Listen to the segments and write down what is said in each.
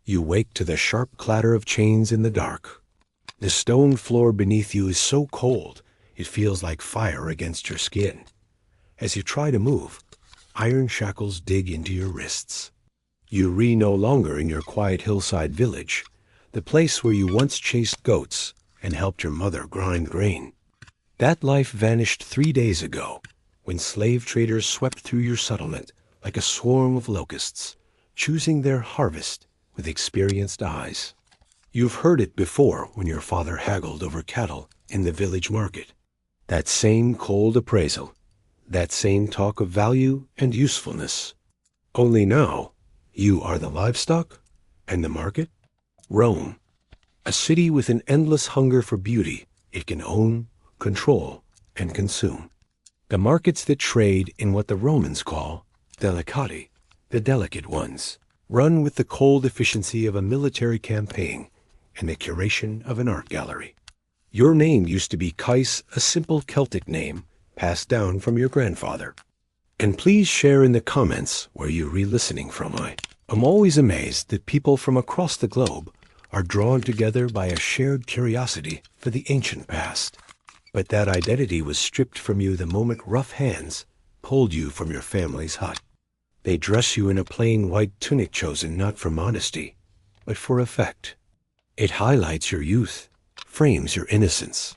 You wake to the sharp clatter of chains in the dark. The stone floor beneath you is so cold, it feels like fire against your skin. As you try to move, iron shackles dig into your wrists. You re no longer in your quiet hillside village, the place where you once chased goats and helped your mother grind grain. That life vanished 3 days ago, when slave traders swept through your settlement like a swarm of locusts, choosing their harvest with experienced eyes. You've heard it before when your father haggled over cattle in the village market. That same cold appraisal, that same talk of value and usefulness. Only now, you are the livestock and the market. Rome, a city with an endless hunger for beauty it can own, control, and consume. The markets that trade in what the Romans call delicati, the delicate ones, run with the cold efficiency of a military campaign and the curation of an art gallery. Your name used to be Kais, a simple Celtic name passed down from your grandfather. And please share in the comments where you're re-listening from. I'm always amazed that people from across the globe are drawn together by a shared curiosity for the ancient past. But that identity was stripped from you the moment rough hands pulled you from your family's hut. They dress you in a plain white tunic chosen not for modesty, but for effect. It highlights your youth, frames your innocence.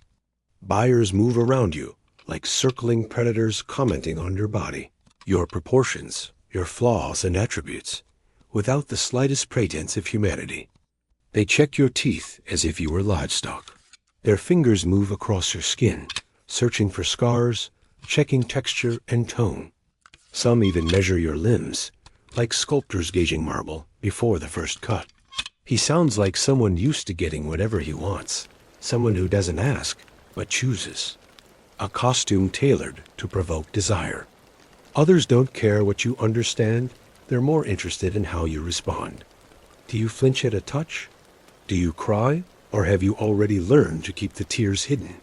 Buyers move around you like circling predators commenting on your body, your proportions, your flaws and attributes, without the slightest pretense of humanity. They check your teeth as if you were livestock. Their fingers move across your skin, searching for scars, checking texture and tone. Some even measure your limbs, like sculptors gauging marble before the first cut. He sounds like someone used to getting whatever he wants, someone who doesn't ask, but chooses. A costume tailored to provoke desire. Others don't care what you understand, they're more interested in how you respond. Do you flinch at a touch? Do you cry? Or have you already learned to keep the tears hidden?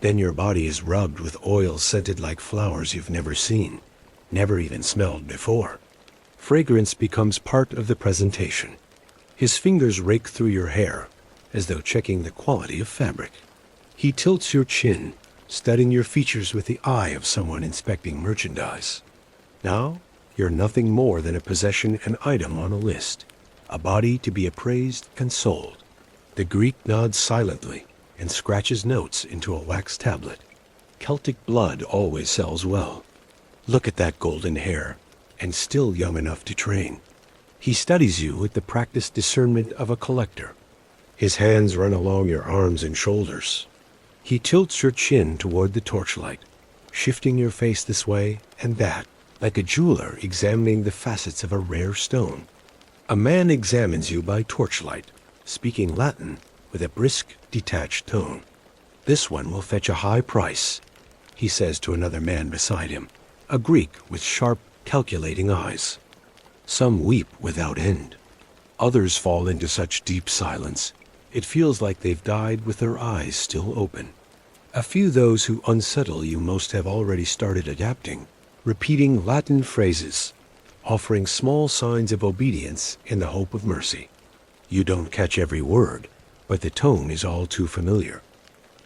Then your body is rubbed with oil scented like flowers you've never seen, never even smelled before. Fragrance becomes part of the presentation. His fingers rake through your hair, as though checking the quality of fabric. He tilts your chin, studying your features with the eye of someone inspecting merchandise. Now, you're nothing more than a possession, an item on a list, a body to be appraised and sold. The Greek nods silently and scratches notes into a wax tablet. Celtic blood always sells well. Look at that golden hair, and still young enough to train. He studies you with the practiced discernment of a collector. His hands run along your arms and shoulders. He tilts your chin toward the torchlight, shifting your face this way and that, like a jeweler examining the facets of a rare stone. A man examines you by torchlight, speaking Latin with a brisk, detached tone. This one will fetch a high price, he says to another man beside him, a Greek with sharp, calculating eyes. Some weep without end. Others fall into such deep silence, it feels like they've died with their eyes still open. A few those who unsettle you most have already started adapting, repeating Latin phrases, offering small signs of obedience in the hope of mercy. You don't catch every word, but the tone is all too familiar.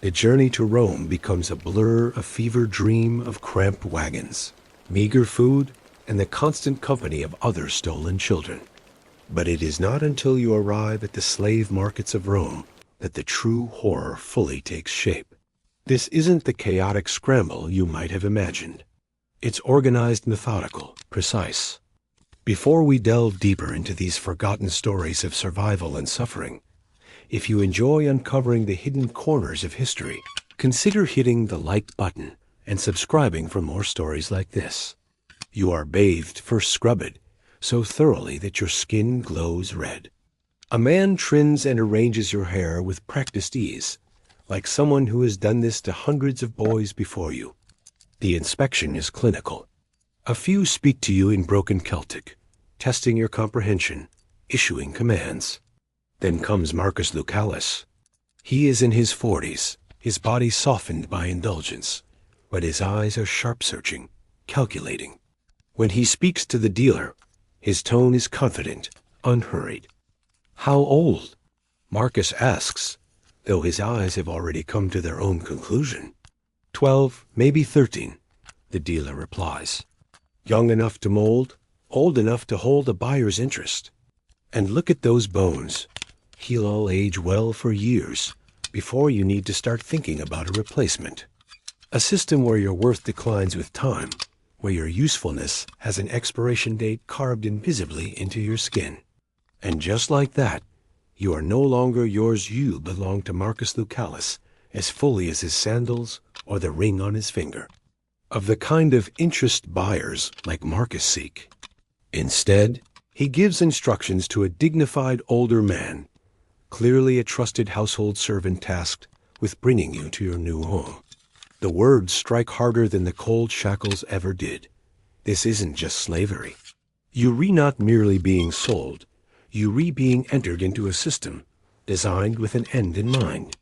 The journey to Rome becomes a blur, a fever dream of cramped wagons, meager food, and the constant company of other stolen children. But it is not until you arrive at the slave markets of Rome that the true horror fully takes shape. This isn't the chaotic scramble you might have imagined. It's organized, methodical, precise. Before we delve deeper into these forgotten stories of survival and suffering, if you enjoy uncovering the hidden corners of history, consider hitting the like button and subscribing for more stories like this. You are bathed, first scrubbed, so thoroughly that your skin glows red. A man trims and arranges your hair with practiced ease, like someone who has done this to hundreds of boys before you. The inspection is clinical. A few speak to you in broken Celtic, testing your comprehension, issuing commands. Then comes Marcus Lucalis. He is in his 40s, his body softened by indulgence, but his eyes are sharp-searching, calculating. When he speaks to the dealer, his tone is confident, unhurried. How old? Marcus asks, though his eyes have already come to their own conclusion. 12, maybe 13, the dealer replies. Young enough to mold, old enough to hold a buyer's interest. And look at those bones. He'll all age well for years before you need to start thinking about a replacement. A system where your worth declines with time, where your usefulness has an expiration date carved invisibly into your skin. And just like that, you are no longer yours. You belong to Marcus Lucalis as fully as his sandals or the ring on his finger. Of the kind of interest buyers like Marcus seek. Instead, he gives instructions to a dignified older man, clearly a trusted household servant tasked with bringing you to your new home. The words strike harder than the cold shackles ever did. This isn't just slavery. You not merely being sold, you being entered into a system designed with an end in mind.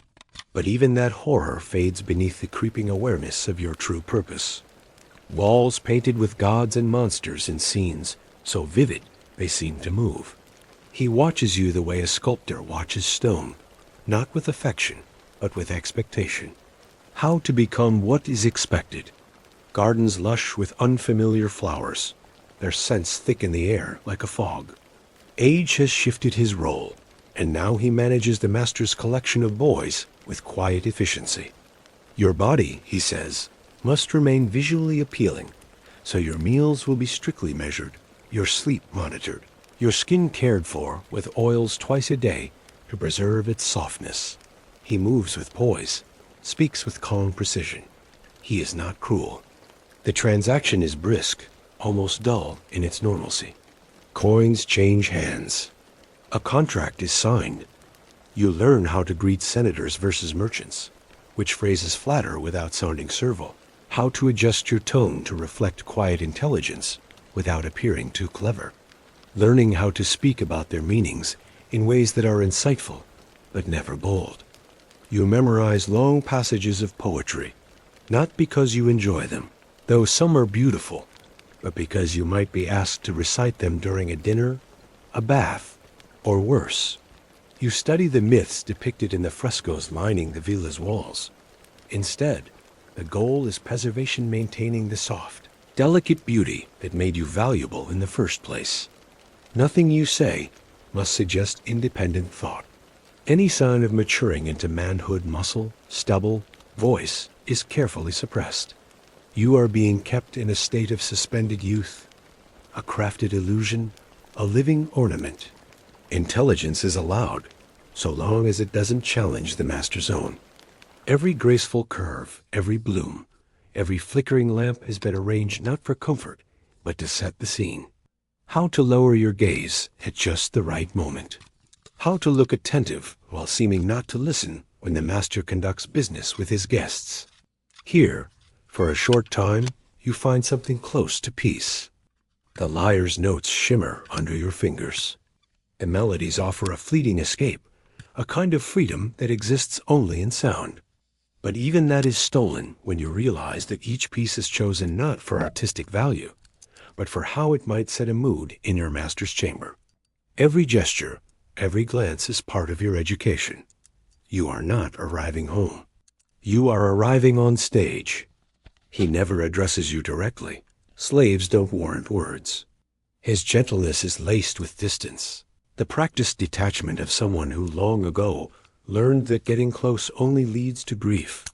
But even that horror fades beneath the creeping awareness of your true purpose. Walls painted with gods and monsters in scenes so vivid they seem to move. He watches you the way a sculptor watches stone, not with affection, but with expectation. How to become what is expected. Gardens lush with unfamiliar flowers, their scents thick in the air like a fog. Age has shifted his role, and now he manages the master's collection of boys with quiet efficiency. Your body, he says, must remain visually appealing, so your meals will be strictly measured, your sleep monitored, your skin cared for with oils twice a day to preserve its softness. He moves with poise, speaks with calm precision. He is not cruel. The transaction is brisk, almost dull in its normalcy. Coins change hands. A contract is signed. You learn how to greet senators versus merchants, which phrases flatter without sounding servile, how to adjust your tone to reflect quiet intelligence without appearing too clever, learning how to speak about their meanings in ways that are insightful but never bold. You memorize long passages of poetry, not because you enjoy them, though some are beautiful, but because you might be asked to recite them during a dinner, a bath, or worse. You study the myths depicted in the frescoes lining the villa's walls. Instead, the goal is preservation, maintaining the soft, delicate beauty that made you valuable in the first place. Nothing you say must suggest independent thought. Any sign of maturing into manhood, muscle, stubble, voice is carefully suppressed. You are being kept in a state of suspended youth, a crafted illusion, a living ornament. Intelligence is allowed, so long as it doesn't challenge the master's own. Every graceful curve, every bloom, every flickering lamp has been arranged not for comfort, but to set the scene. How to lower your gaze at just the right moment. How to look attentive while seeming not to listen when the master conducts business with his guests. Here, for a short time, you find something close to peace. The lyre's notes shimmer under your fingers. The melodies offer a fleeting escape, a kind of freedom that exists only in sound. But even that is stolen when you realize that each piece is chosen not for artistic value, but for how it might set a mood in your master's chamber. Every gesture, every glance is part of your education. You are not arriving home. You are arriving on stage. He never addresses you directly. Slaves don't warrant words. His gentleness is laced with distance, the practiced detachment of someone who long ago learned that getting close only leads to grief.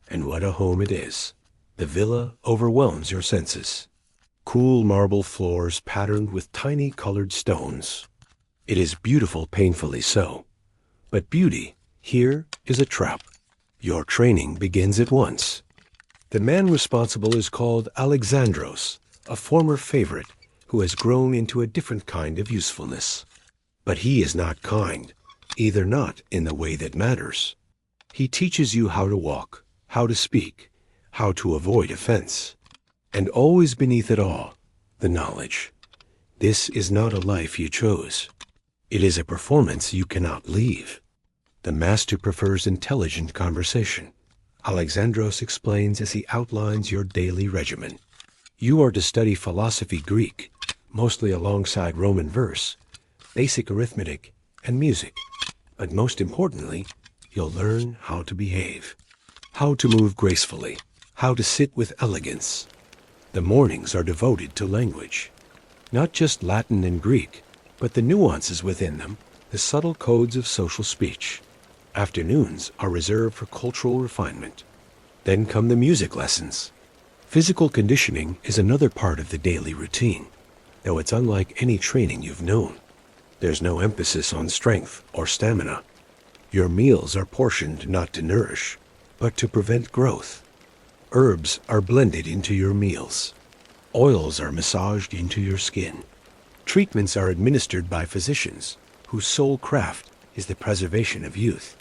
And what a home it is. The villa overwhelms your senses. Cool marble floors patterned with tiny colored stones. It is beautiful, painfully so. But beauty here is a trap. Your training begins at once. The man responsible is called Alexandros, a former favorite who has grown into a different kind of usefulness. But he is not kind, either not in the way that matters. He teaches you how to walk, how to speak, how to avoid offense. And always beneath it all, the knowledge. This is not a life you chose. It is a performance you cannot leave. The master prefers intelligent conversation. Alexandros explains as he outlines your daily regimen. You are to study philosophy Greek, mostly alongside Roman verse, basic arithmetic, and music. But most importantly, you'll learn how to behave, how to move gracefully, how to sit with elegance. The mornings are devoted to language, not just Latin and Greek, but the nuances within them, the subtle codes of social speech. Afternoons are reserved for cultural refinement. Then come the music lessons. Physical conditioning is another part of the daily routine, though it's unlike any training you've known. There's no emphasis on strength or stamina. Your meals are portioned not to nourish, but to prevent growth. Herbs are blended into your meals. Oils are massaged into your skin. Treatments are administered by physicians, whose sole craft is the preservation of youth.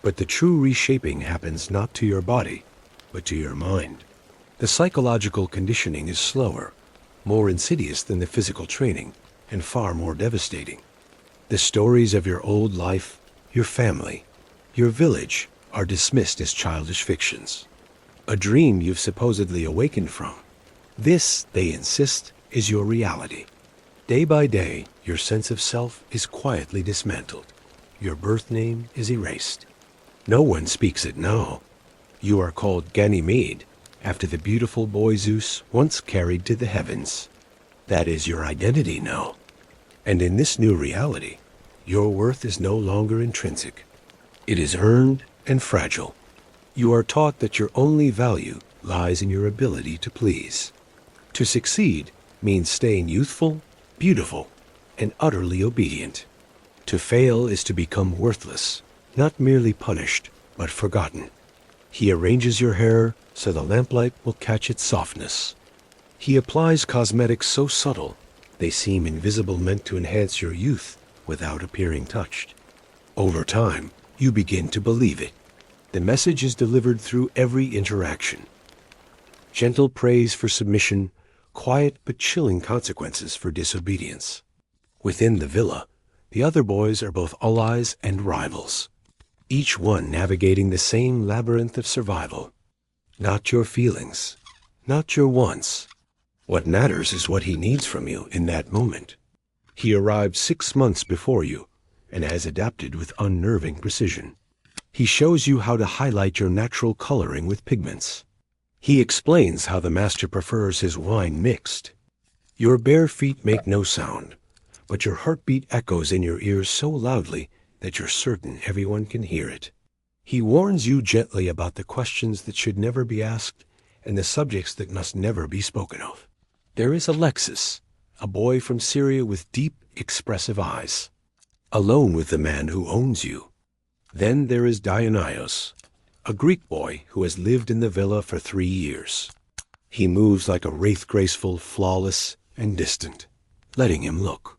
But the true reshaping happens not to your body, but to your mind. The psychological conditioning is slower, more insidious than the physical training, and far more devastating. The stories of your old life, your family, your village are dismissed as childish fictions. A dream you've supposedly awakened from. This, they insist, is your reality. Day by day, your sense of self is quietly dismantled. Your birth name is erased. No one speaks it now. You are called Ganymede, after the beautiful boy Zeus once carried to the heavens. That is your identity now. And in this new reality, your worth is no longer intrinsic. It is earned and fragile. You are taught that your only value lies in your ability to please. To succeed means staying youthful, beautiful, and utterly obedient. To fail is to become worthless, not merely punished, but forgotten. He arranges your hair so the lamplight will catch its softness. He applies cosmetics so subtle they seem invisible, meant to enhance your youth without appearing touched. Over time, you begin to believe it. The message is delivered through every interaction. Gentle praise for submission, quiet but chilling consequences for disobedience. Within the villa, the other boys are both allies and rivals, each one navigating the same labyrinth of survival. Not your feelings, not your wants. What matters is what he needs from you in that moment. He arrived 6 months before you and has adapted with unnerving precision. He shows you how to highlight your natural coloring with pigments. He explains how the master prefers his wine mixed. Your bare feet make no sound, but your heartbeat echoes in your ears so loudly that you're certain everyone can hear it. He warns you gently about the questions that should never be asked and the subjects that must never be spoken of. There is Alexis, a boy from Syria with deep, expressive eyes, alone with the man who owns you. Then there is Dionysos, a Greek boy who has lived in the villa for 3 years. He moves like a wraith, graceful, flawless, and distant. Letting him look.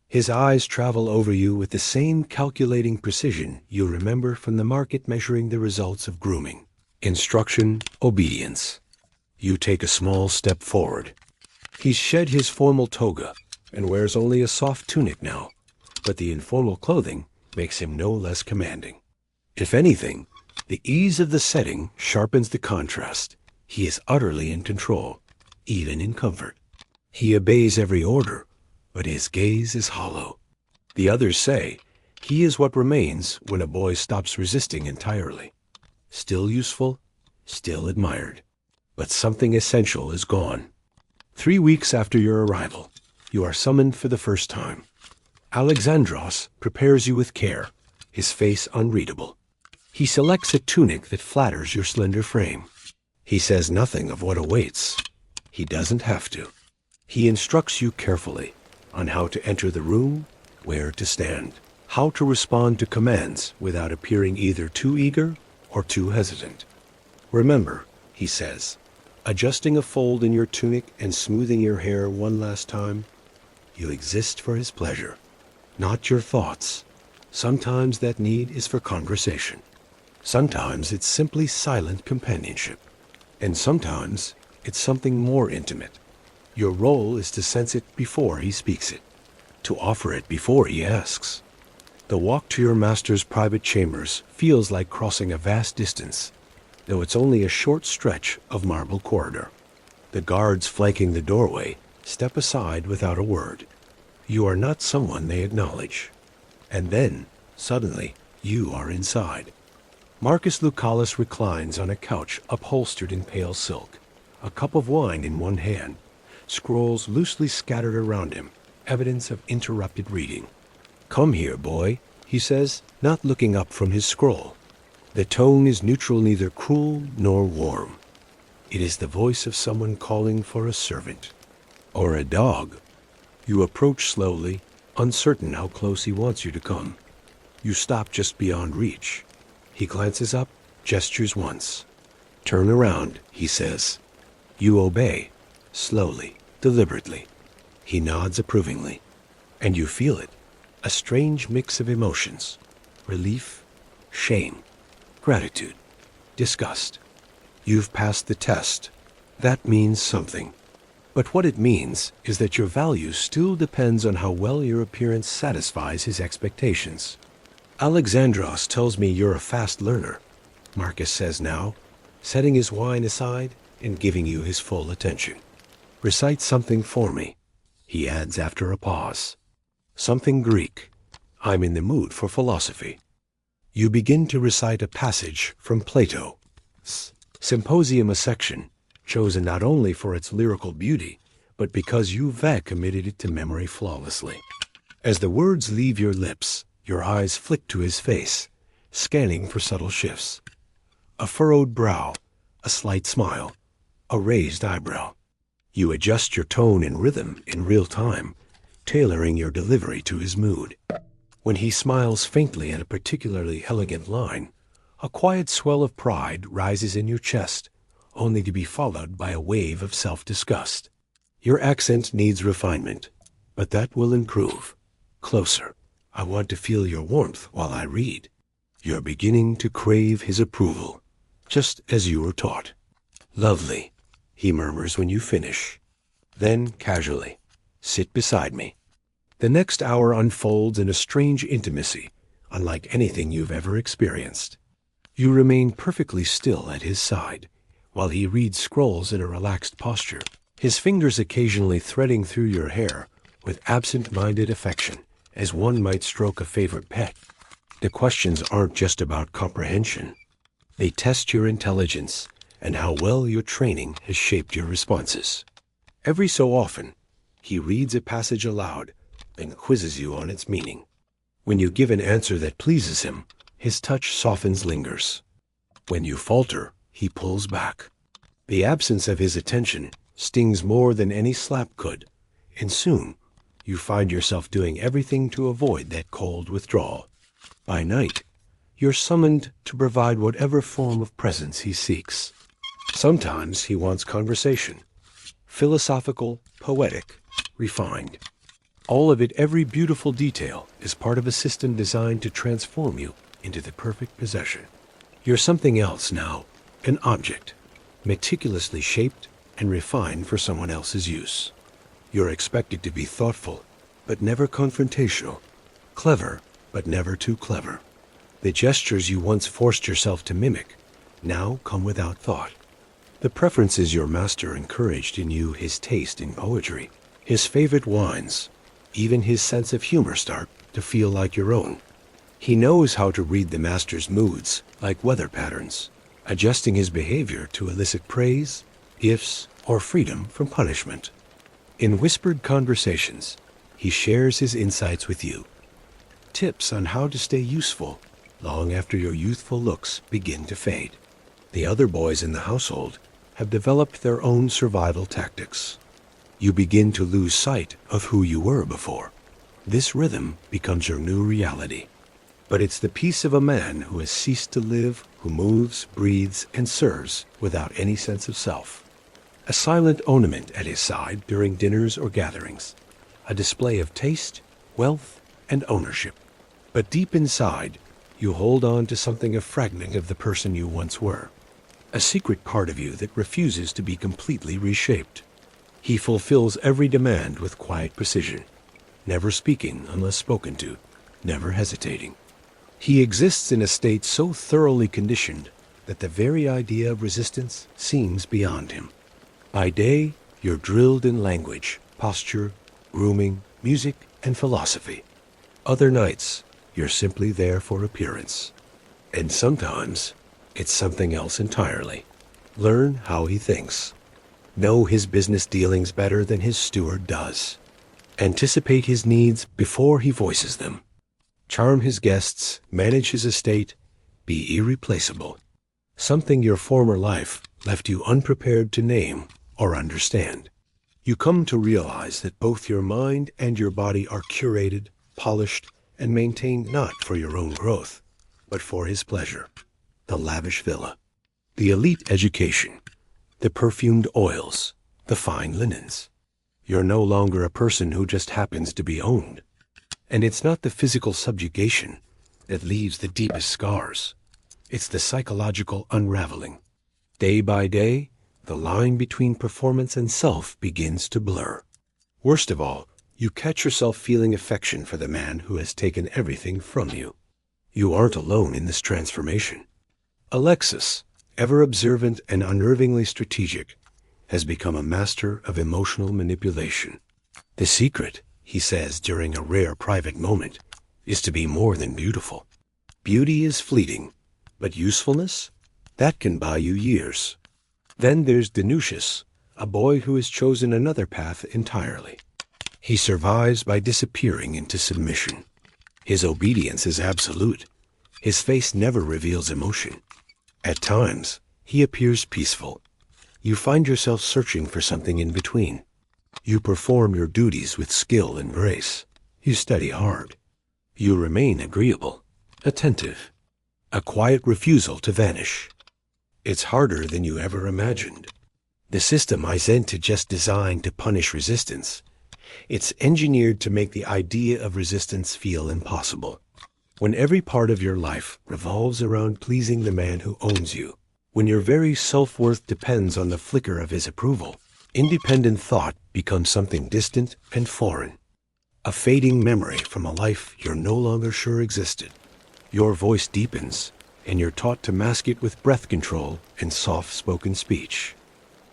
His eyes travel over you with the same calculating precision you remember from the market measuring the results of grooming. Instruction, obedience. You take a small step forward. He's shed his formal toga and wears only a soft tunic now, but the informal clothing makes him no less commanding. If anything, the ease of the setting sharpens the contrast. He is utterly in control, even in comfort. He obeys every order, but his gaze is hollow. The others say he is what remains when a boy stops resisting entirely. Still useful, still admired, but something essential is gone. 3 weeks after your arrival, you are summoned for the first time. Alexandros prepares you with care, his face unreadable. He selects a tunic that flatters your slender frame. He says nothing of what awaits. He doesn't have to. He instructs you carefully on how to enter the room, where to stand, how to respond to commands without appearing either too eager or too hesitant. Remember, he says, adjusting a fold in your tunic and smoothing your hair one last time, you exist for his pleasure, not your thoughts. Sometimes that need is for conversation. Sometimes it's simply silent companionship. And sometimes it's something more intimate. Your role is to sense it before he speaks it, to offer it before he asks. The walk to your master's private chambers feels like crossing a vast distance, though it's only a short stretch of marble corridor. The guards flanking the doorway step aside without a word. You are not someone they acknowledge. And then, suddenly, you are inside. Marcus Lucallus reclines on a couch upholstered in pale silk, a cup of wine in one hand, scrolls loosely scattered around him, evidence of interrupted reading. "Come here, boy," he says, not looking up from his scroll. The tone is neutral, neither cruel nor warm. It is the voice of someone calling for a servant. Or a dog. You approach slowly, uncertain how close he wants you to come. You stop just beyond reach. He glances up, gestures once. "Turn around," he says. You obey, slowly, deliberately. He nods approvingly. And you feel it, a strange mix of emotions. Relief, shame, gratitude, disgust. You've passed the test. That means something. But what it means is that your value still depends on how well your appearance satisfies his expectations. "Alexandros tells me you're a fast learner," Marcus says now, setting his wine aside and giving you his full attention. "Recite something for me," he adds after a pause. "Something Greek. I'm in the mood for philosophy." You begin to recite a passage from Plato's Symposium, a section chosen not only for its lyrical beauty, but because you've committed it to memory flawlessly. As the words leave your lips, your eyes flick to his face, scanning for subtle shifts. A furrowed brow, a slight smile, a raised eyebrow. You adjust your tone and rhythm in real time, tailoring your delivery to his mood. When he smiles faintly at a particularly elegant line, a quiet swell of pride rises in your chest, only to be followed by a wave of self-disgust. Your accent needs refinement, but that will improve. Closer. I want to feel your warmth while I read. You're beginning to crave his approval, just as you were taught. "Lovely," he murmurs when you finish. Then, casually, "Sit beside me." The next hour unfolds in a strange intimacy, unlike anything you've ever experienced. You remain perfectly still at his side, while he reads scrolls in a relaxed posture, his fingers occasionally threading through your hair with absent-minded affection, as one might stroke a favorite pet. The questions aren't just about comprehension. They test your intelligence and how well your training has shaped your responses. Every so often, he reads a passage aloud and quizzes you on its meaning. When you give an answer that pleases him, his touch softens, lingers. When you falter, he pulls back. The absence of his attention stings more than any slap could, and soon you find yourself doing everything to avoid that cold withdrawal. By night, you're summoned to provide whatever form of presence he seeks. Sometimes he wants conversation, philosophical, poetic, refined. All of it, every beautiful detail, is part of a system designed to transform you into the perfect possession. You're something else now, an object, meticulously shaped and refined for someone else's use. You're expected to be thoughtful, but never confrontational, clever, but never too clever. The gestures you once forced yourself to mimic now come without thought. The preferences your master encouraged in you, his taste in poetry, his favorite wines, even his sense of humor start to feel like your own. He knows how to read the master's moods like weather patterns, adjusting his behavior to elicit praise, gifts, or freedom from punishment. In whispered conversations, he shares his insights with you. Tips on how to stay useful long after your youthful looks begin to fade. The other boys in the household have developed their own survival tactics. You begin to lose sight of who you were before. This rhythm becomes your new reality. But it's the peace of a man who has ceased to live, who moves, breathes, and serves without any sense of self. A silent ornament at his side during dinners or gatherings, a display of taste, wealth, and ownership. But deep inside, you hold on to something, a fragment of the person you once were, a secret part of you that refuses to be completely reshaped. He fulfills every demand with quiet precision, never speaking unless spoken to, never hesitating. He exists in a state so thoroughly conditioned that the very idea of resistance seems beyond him. By day, you're drilled in language, posture, grooming, music, and philosophy. Other nights, you're simply there for appearance. And sometimes, it's something else entirely. Learn how he thinks. Know his business dealings better than his steward does. Anticipate his needs before he voices them. Charm his guests, manage his estate, be irreplaceable. Something your former life left you unprepared to name or understand. You come to realize that both your mind and your body are curated, polished, and maintained not for your own growth, but for his pleasure. The lavish villa, the elite education, the perfumed oils, the fine linens. You're no longer a person who just happens to be owned. And it's not the physical subjugation that leaves the deepest scars. It's the psychological unraveling. Day by day, the line between performance and self begins to blur. Worst of all, you catch yourself feeling affection for the man who has taken everything from you. You aren't alone in this transformation. Alexis, ever observant and unnervingly strategic, has become a master of emotional manipulation. The secret, he says during a rare private moment, is to be more than beautiful. Beauty is fleeting, but usefulness? That can buy you years. Then there's Danusius, a boy who has chosen another path entirely. He survives by disappearing into submission. His obedience is absolute. His face never reveals emotion. At times, he appears peaceful. You find yourself searching for something in between. You perform your duties with skill and grace. You study hard. You remain agreeable, attentive. A quiet refusal to vanish. It's harder than you ever imagined. The system isn't just designed to punish resistance. It's engineered to make the idea of resistance feel impossible. When every part of your life revolves around pleasing the man who owns you, when your very self-worth depends on the flicker of his approval, independent thought becomes something distant and foreign. A fading memory from a life you're no longer sure existed. Your voice deepens, and you're taught to mask it with breath control and soft-spoken speech.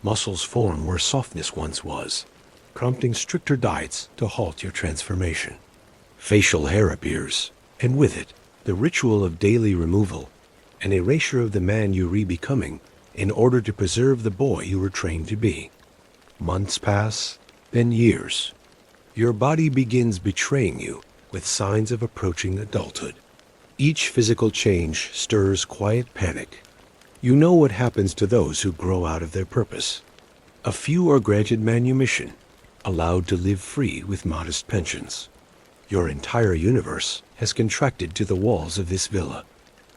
Muscles form where softness once was, prompting stricter diets to halt your transformation. Facial hair appears, and with it, the ritual of daily removal, an erasure of the man you re-becoming in order to preserve the boy you were trained to be. Months pass, then years. Your body begins betraying you with signs of approaching adulthood. Each physical change stirs quiet panic. You know what happens to those who grow out of their purpose. A few are granted manumission, allowed to live free with modest pensions. Your entire universe has contracted to the walls of this villa.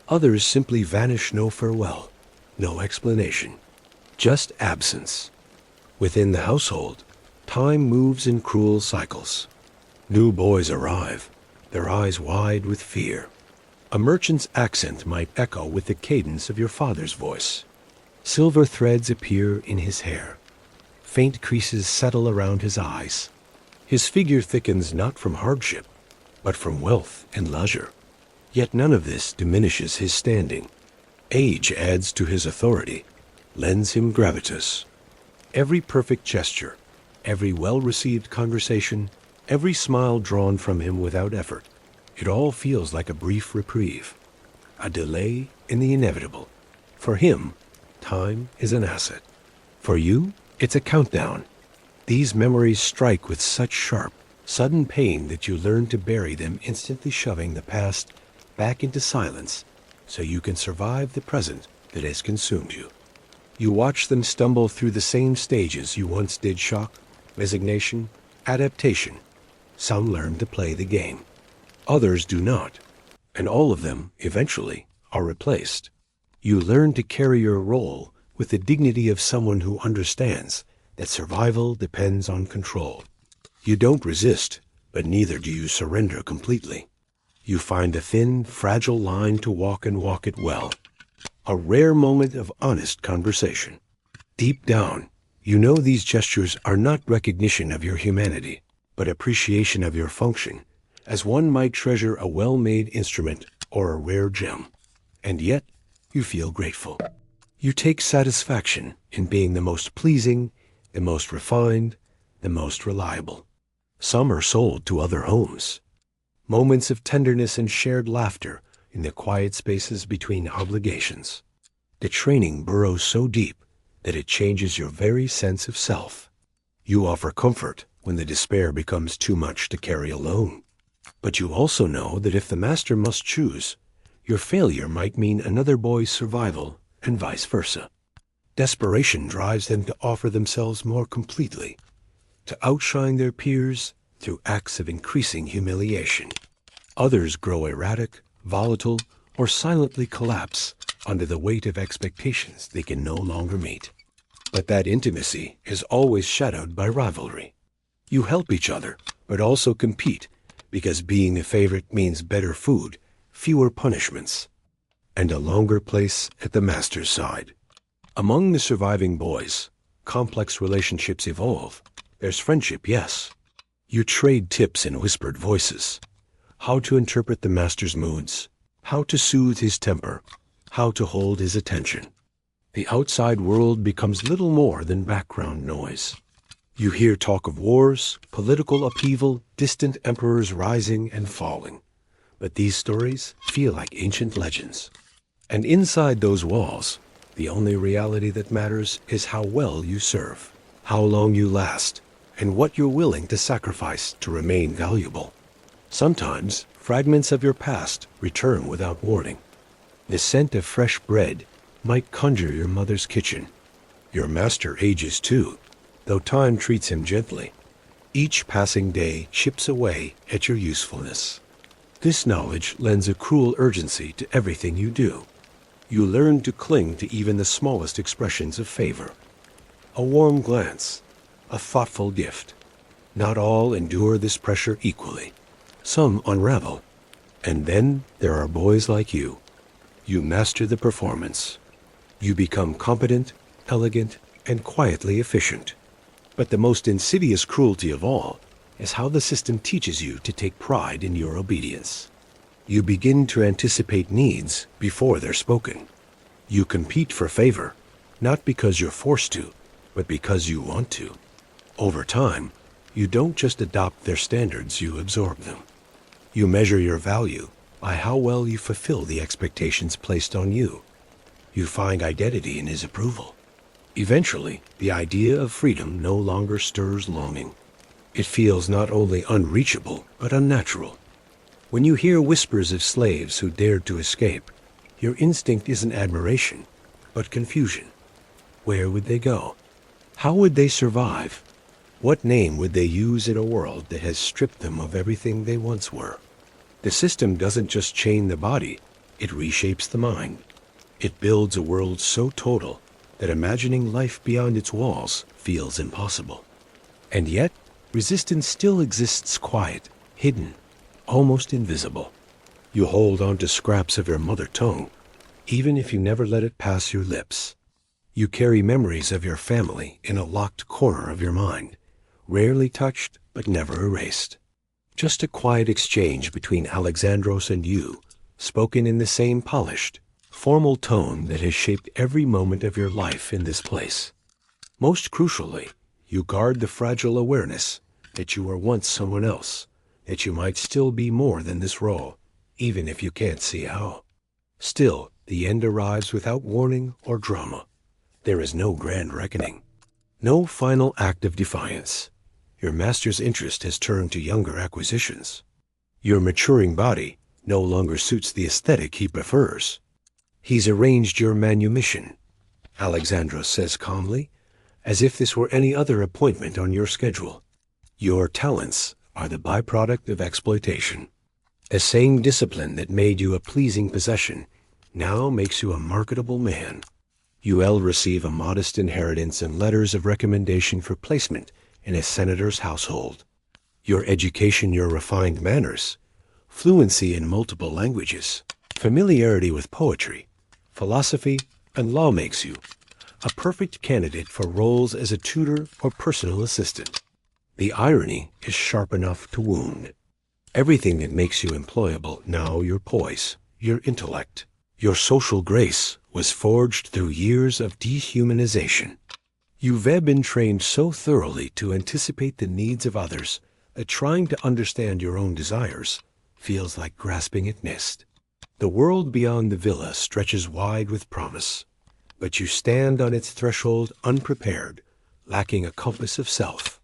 Others simply vanish, no farewell, no explanation, just absence. Within the household, time moves in cruel cycles. New boys arrive, their eyes wide with fear. A merchant's accent might echo with the cadence of your father's voice. Silver threads appear in his hair. Faint creases settle around his eyes. His figure thickens not from hardship, but from wealth and leisure. Yet none of this diminishes his standing. Age adds to his authority, lends him gravitas. Every perfect gesture, every well-received conversation, every smile drawn from him without effort, it all feels like a brief reprieve, a delay in the inevitable. For him, time is an asset. For you, it's a countdown. These memories strike with such sharp, sudden pain that you learn to bury them, instantly shoving the past back into silence so you can survive the present that has consumed you. You watch them stumble through the same stages you once did: shock, resignation, adaptation. Some learn to play the game. Others do not, and all of them, eventually, are replaced. You learn to carry your role with the dignity of someone who understands that survival depends on control. You don't resist, but neither do you surrender completely. You find a thin, fragile line to walk and walk it well. A rare moment of honest conversation. Deep down, you know these gestures are not recognition of your humanity, but appreciation of your function, as one might treasure a well-made instrument or a rare gem. And yet, you feel grateful. You take satisfaction in being the most pleasing, the most refined, the most reliable. Some are sold to other homes. moments of tenderness and shared laughter in the quiet spaces between obligations. The training burrows so deep that it changes your very sense of self. You offer comfort when the despair becomes too much to carry alone. But you also know that if the master must choose, your failure might mean another boy's survival and vice versa. Desperation drives them to offer themselves more completely, to outshine their peers through acts of increasing humiliation. Others grow erratic, volatile, or silently collapse under the weight of expectations they can no longer meet. But that intimacy is always shadowed by rivalry. You help each other, but also compete, because being the favorite means better food, fewer punishments, and a longer place at the master's side. Among the surviving boys, complex relationships evolve. There's friendship, yes. You trade tips in whispered voices. How to interpret the master's moods, how to soothe his temper, how to hold his attention. The outside world becomes little more than background noise. You hear talk of wars, political upheaval, distant emperors rising and falling. But these stories feel like ancient legends. And inside those walls, the only reality that matters is how well you serve, how long you last, and what you're willing to sacrifice to remain valuable. Sometimes, fragments of your past return without warning. The scent of fresh bread might conjure your mother's kitchen. Your master ages too, though time treats him gently. Each passing day chips away at your usefulness. This knowledge lends a cruel urgency to everything you do. You learn to cling to even the smallest expressions of favor. A warm glance, a thoughtful gift. Not all endure this pressure equally. Some unravel. And then there are boys like you. You master the performance. You become competent, elegant, and quietly efficient. But the most insidious cruelty of all is how the system teaches you to take pride in your obedience. You begin to anticipate needs before they're spoken. You compete for favor, not because you're forced to, but because you want to. Over time, you don't just adopt their standards, you absorb them. You measure your value by how well you fulfill the expectations placed on you. You find identity in his approval. Eventually, the idea of freedom no longer stirs longing. It feels not only unreachable, but unnatural. When you hear whispers of slaves who dared to escape, your instinct isn't admiration, but confusion. Where would they go? How would they survive? What name would they use in a world that has stripped them of everything they once were? The system doesn't just chain the body, it reshapes the mind. It builds a world so total that imagining life beyond its walls feels impossible. And yet, resistance still exists quiet, hidden, almost invisible. You hold on to scraps of your mother tongue, even if you never let it pass your lips. You carry memories of your family in a locked corner of your mind, rarely touched but never erased. Just a quiet exchange between Alexandros and you, spoken in the same polished, formal tone that has shaped every moment of your life in this place. Most crucially, you guard the fragile awareness that you were once someone else, that you might still be more than this role, even if you can't see how. Still, the end arrives without warning or drama. There is no grand reckoning, no final act of defiance. Your master's interest has turned to younger acquisitions. Your maturing body no longer suits the aesthetic he prefers. He's arranged your manumission, Alexandros says calmly, as if this were any other appointment on your schedule. Your talents are the byproduct of exploitation. The same discipline that made you a pleasing possession now makes you a marketable man. You'll receive a modest inheritance and letters of recommendation for placement in a senator's household. Your education, your refined manners, fluency in multiple languages, familiarity with poetry, philosophy, and law makes you a perfect candidate for roles as a tutor or personal assistant. The irony is sharp enough to wound. Everything that makes you employable, now your poise, your intellect, your social grace, was forged through years of dehumanization. You've been trained so thoroughly to anticipate the needs of others that trying to understand your own desires feels like grasping at mist. The world beyond the villa stretches wide with promise, but you stand on its threshold unprepared, lacking a compass of self.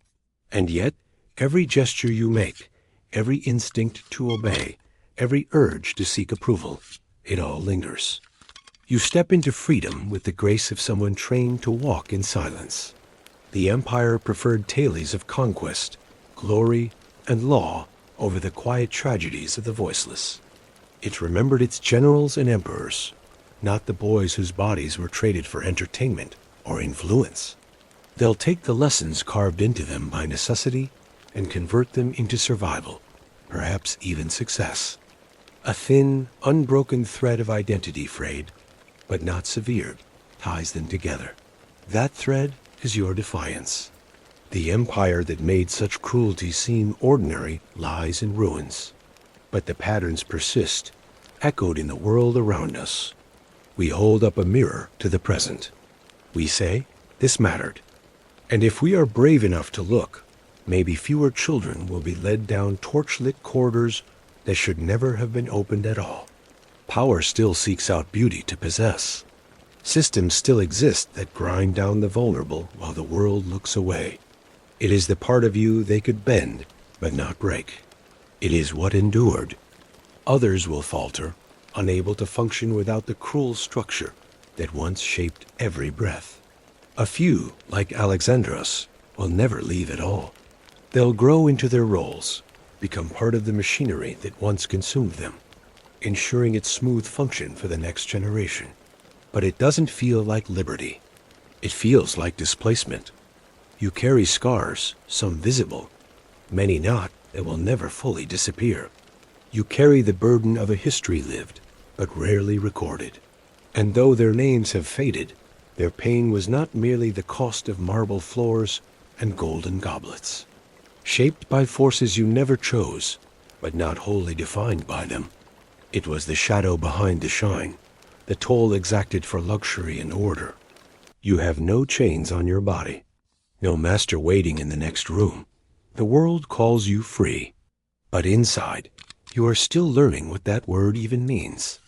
And yet, every gesture you make, every instinct to obey, every urge to seek approval, it all lingers. You step into freedom with the grace of someone trained to walk in silence. The Empire preferred tales of conquest, glory, and law over the quiet tragedies of the voiceless. It remembered its generals and emperors, not the boys whose bodies were traded for entertainment or influence. They'll take the lessons carved into them by necessity and convert them into survival, perhaps even success. A thin, unbroken thread of identity frayed, but not severed, ties them together. That thread is your defiance. The empire that made such cruelty seem ordinary lies in ruins. But the patterns persist, echoed in the world around us. We hold up a mirror to the present. We say, this mattered. And if we are brave enough to look, maybe fewer children will be led down torch-lit corridors that should never have been opened at all. Power still seeks out beauty to possess. Systems still exist that grind down the vulnerable while the world looks away. It is the part of you they could bend, but not break. It is what endured. Others will falter, unable to function without the cruel structure that once shaped every breath. A few, like Alexandros, will never leave at all. They'll grow into their roles, become part of the machinery that once consumed them, ensuring its smooth function for the next generation. But it doesn't feel like liberty. It feels like displacement. You carry scars, some visible, many not, that will never fully disappear. You carry the burden of a history lived, but rarely recorded. And though their names have faded, their pain was not merely the cost of marble floors and golden goblets. Shaped by forces you never chose, but not wholly defined by them. It was the shadow behind the shine, the toll exacted for luxury and order. You have no chains on your body, no master waiting in the next room. The world calls you free, but inside, you are still learning what that word even means.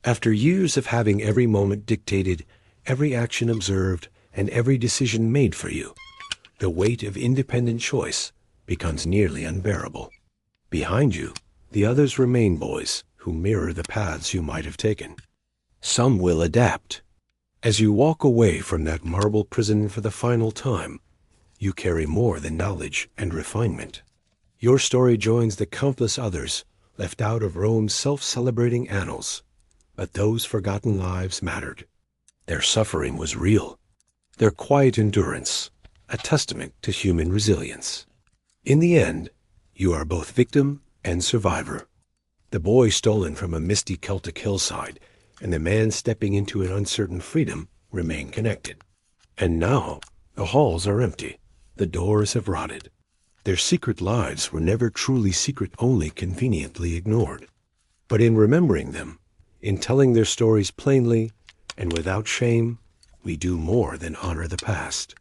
After years of having every moment dictated, every action observed, and every decision made for you, the weight of independent choice becomes nearly unbearable. Behind you, the others remain boys who mirror the paths you might have taken. Some will adapt. As you walk away from that marble prison for the final time, you carry more than knowledge and refinement. Your story joins the countless others left out of Rome's self-celebrating annals, but those forgotten lives mattered. Their suffering was real, their quiet endurance, a testament to human resilience. In the end, you are both victim and survivor. The boy stolen from a misty Celtic hillside and the man stepping into an uncertain freedom remain connected. And now, the halls are empty, the doors have rotted. Their secret lives were never truly secret, only conveniently ignored. But in remembering them, in telling their stories plainly and without shame, we do more than honor the past.